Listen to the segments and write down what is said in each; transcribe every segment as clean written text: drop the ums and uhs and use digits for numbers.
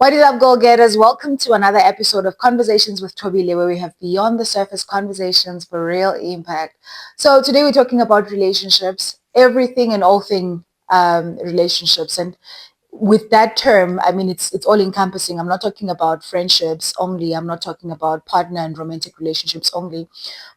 What is up, goal getters? Welcome to another episode of Conversations with Tobile, where we have beyond the surface conversations for real impact. So today we're talking about relationships, everything and all thing relationships, and with that term, I mean it's all encompassing. I'm not talking about friendships only. I'm not talking about partner and romantic relationships only,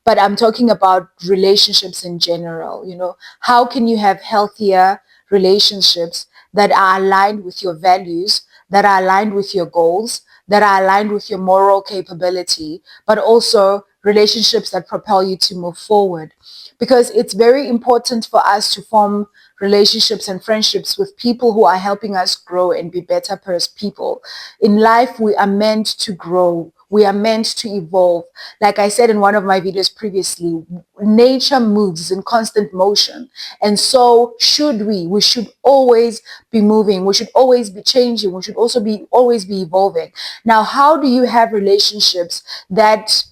but I'm talking about relationships in general. How can you have healthier relationships that are aligned with your values, that are aligned with your goals, that are aligned with your moral capability, but also relationships that propel you to move forward. Because it's very important for us to form relationships and friendships with people who are helping us grow and be better people. In life, we are meant to grow. We are meant to evolve. Like I said in one of my videos previously, nature moves in constant motion. And so should we. We should always be moving. We should always be changing. We should also be always be evolving. Now, how do you have relationships that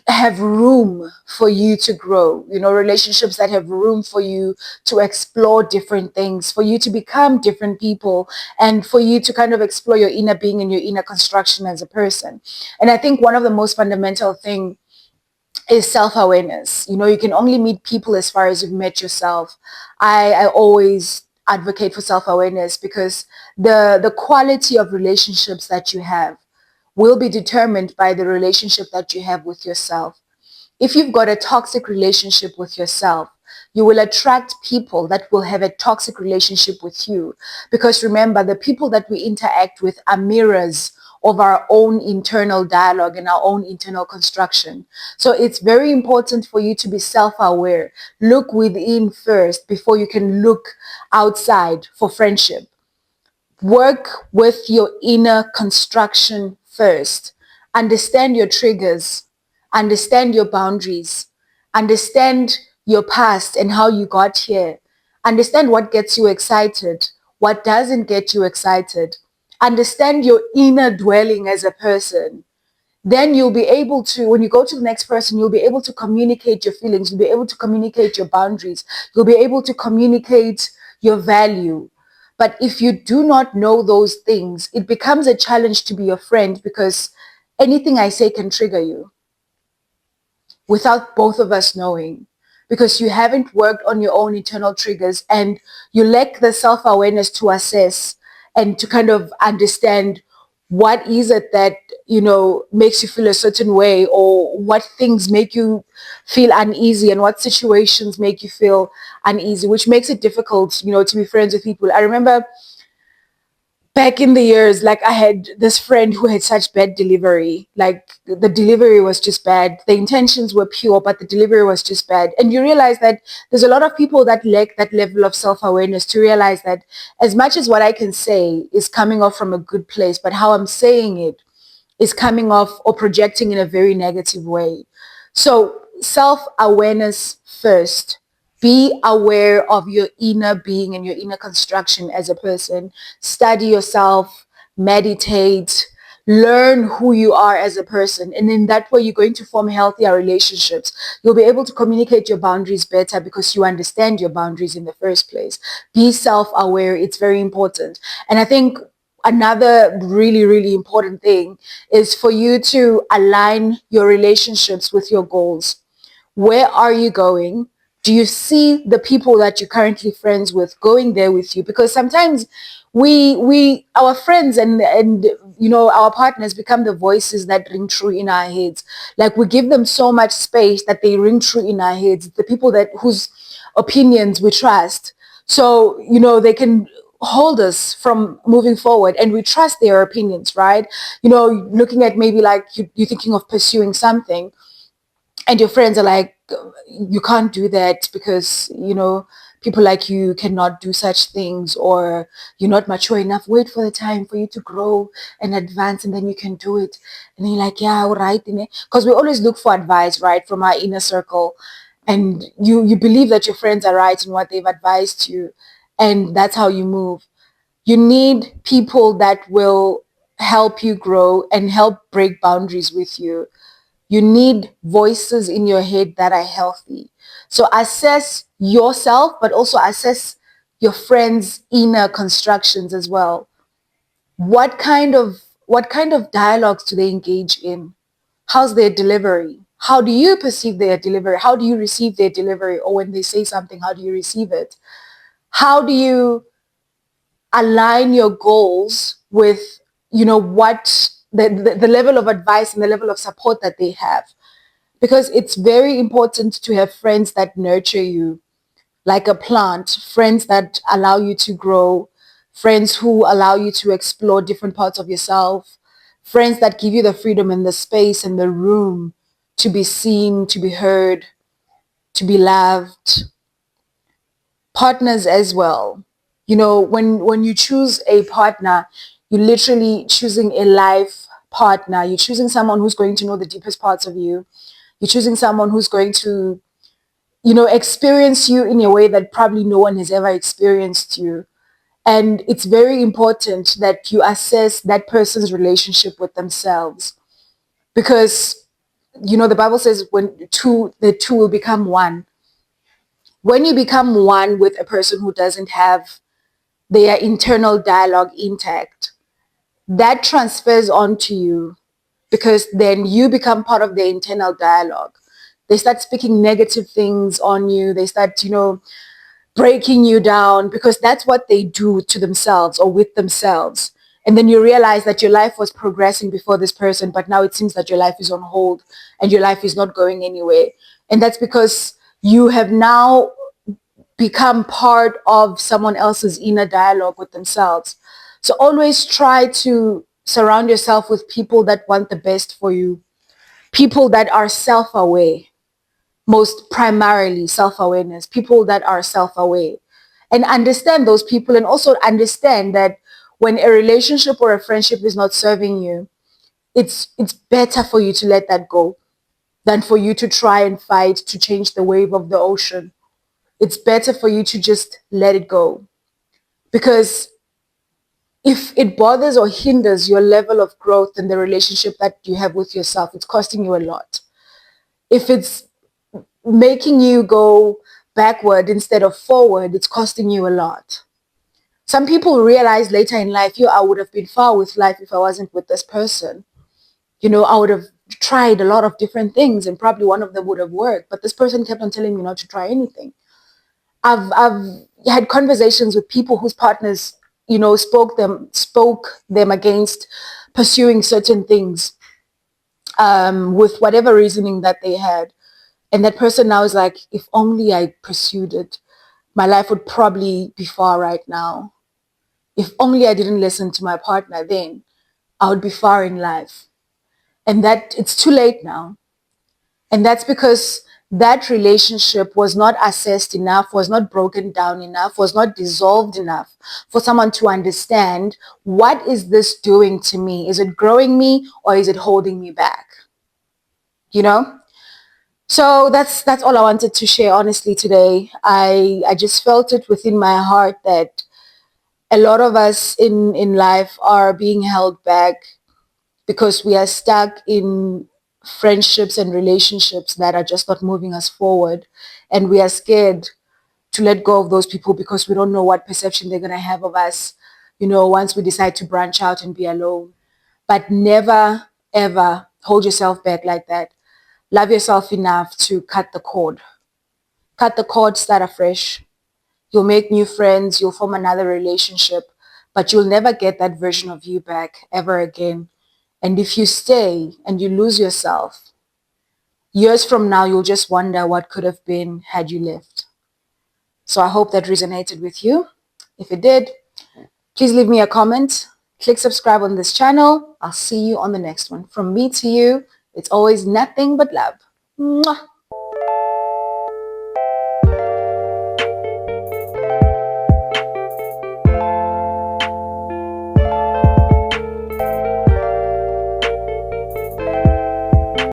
have room for you to grow, relationships that have room for you to explore different things, for you to become different people, and for you to kind of explore your inner being and your inner construction as a person. And I think one of the most fundamental thing is self-awareness. You can only meet people as far as you've met yourself. I always advocate for self-awareness because the quality of relationships that you have will be determined by the relationship that you have with yourself. If you've got a toxic relationship with yourself, you will attract people that will have a toxic relationship with you. Because remember, the people that we interact with are mirrors of our own internal dialogue and our own internal construction. So it's very important for you to be self-aware. Look within first before you can look outside for friendship. Work with your inner construction first. Understand your triggers. Understand your boundaries. Understand your past and how you got here. Understand what gets you excited, what doesn't get you excited. Understand your inner dwelling as a person. Then you'll be able to, when you go to the next person, you'll be able to communicate your feelings. You'll be able to communicate your boundaries. You'll be able to communicate your value. But if you do not know those things, it becomes a challenge to be your friend because anything I say can trigger you without both of us knowing, because you haven't worked on your own internal triggers and you lack the self-awareness to assess and to kind of understand what is it that makes you feel a certain way, or what things make you feel uneasy and what situations make you feel uneasy, which makes it difficult to be friends with people. I remember back in the years, like I had this friend who had such bad delivery. Like the delivery was just bad. The intentions were pure, but the delivery was just bad. And you realize that there's a lot of people that lack that level of self-awareness to realize that as much as what I can say is coming off from a good place, but how I'm saying it is coming off or projecting in a very negative way. So self-awareness first. Be aware of your inner being and your inner construction as a person. Study yourself, meditate, learn who you are as a person. And in that way, you're going to form healthier relationships. You'll be able to communicate your boundaries better because you understand your boundaries in the first place. Be self-aware. It's very important. And I think another really, really important thing is for you to align your relationships with your goals. Where are you going? Do you see the people that you're currently friends with going there with you? Because sometimes our friends and our partners become the voices that ring true in our heads. Like we give them so much space that they ring true in our heads. The people that whose opinions we trust. So, they can hold us from moving forward, and we trust their opinions, right? Looking at maybe like you're thinking of pursuing something, and your friends are like, you can't do that because people like you cannot do such things, or you're not mature enough. Wait for the time for you to grow and advance, and then you can do it. And then you're like, yeah, all right, because we always look for advice, right, from our inner circle. And you believe that your friends are right in what they've advised you, and that's how you move. You need people that will help you grow and help break boundaries with you. You need voices in your head that are healthy. So assess yourself, but also assess your friends' inner constructions as well. What kind of dialogues do they engage in? How's their delivery? How do you perceive their delivery? How do you receive their delivery? Or when they say something, how do you receive it? How do you align your goals with, what the level of advice and the level of support that they have? Because it's very important to have friends that nurture you like a plant, friends that allow you to grow, friends who allow you to explore different parts of yourself, friends that give you the freedom and the space and the room to be seen, to be heard, to be loved. Partners as well. When you choose a partner, you're literally choosing a life partner. You're choosing someone who's going to know the deepest parts of you. You're choosing someone who's going to, experience you in a way that probably no one has ever experienced you. And it's very important that you assess that person's relationship with themselves, because, the Bible says the two will become one. When you become one with a person who doesn't have their internal dialogue intact, that transfers onto you, because then you become part of their internal dialogue. They start speaking negative things on you. They start, breaking you down, because that's what they do to themselves or with themselves. And then you realize that your life was progressing before this person, but now it seems that your life is on hold and your life is not going anywhere. And that's because you have now become part of someone else's inner dialogue with themselves. So always try to surround yourself with people that want the best for you, people that are self-aware, most primarily self-awareness, people that are self-aware, and understand those people, and also understand that when a relationship or a friendship is not serving you, it's better for you to let that go than for you to try and fight to change the wave of the ocean. It's better for you to just let it go, because if it bothers or hinders your level of growth in the relationship that you have with yourself, it's costing you a lot. If it's making you go backward instead of forward, it's costing you a lot. Some people realize later in life, I would have been far with life if I wasn't with this person. I would have tried a lot of different things and probably one of them would have worked, but this person kept on telling me not to try anything. I've had conversations with people whose partners, spoke them against pursuing certain things, with whatever reasoning that they had. And that person now is like, if only I pursued it, my life would probably be far right now. If only I didn't listen to my partner then, I would be far in life. And that it's too late now. And that's because that relationship was not assessed enough, was not broken down enough, was not dissolved enough for someone to understand, what is this doing to me? Is it growing me or is it holding me back? You know? So that's all I wanted to share honestly today. I just felt it within my heart that a lot of us in life are being held back because we are stuck in friendships and relationships that are just not moving us forward, and we are scared to let go of those people because we don't know what perception they're going to have of us, once we decide to branch out and be alone. But never ever hold yourself back like that. Love yourself enough to cut the cord. Cut the cord, start afresh. You'll make new friends, you'll form another relationship, but you'll never get that version of you back ever again. And if you stay and you lose yourself, years from now, you'll just wonder what could have been had you lived. So I hope that resonated with you. If it did, please leave me a comment. Click subscribe on this channel. I'll see you on the next one. From me to you, it's always nothing but love. Mwah.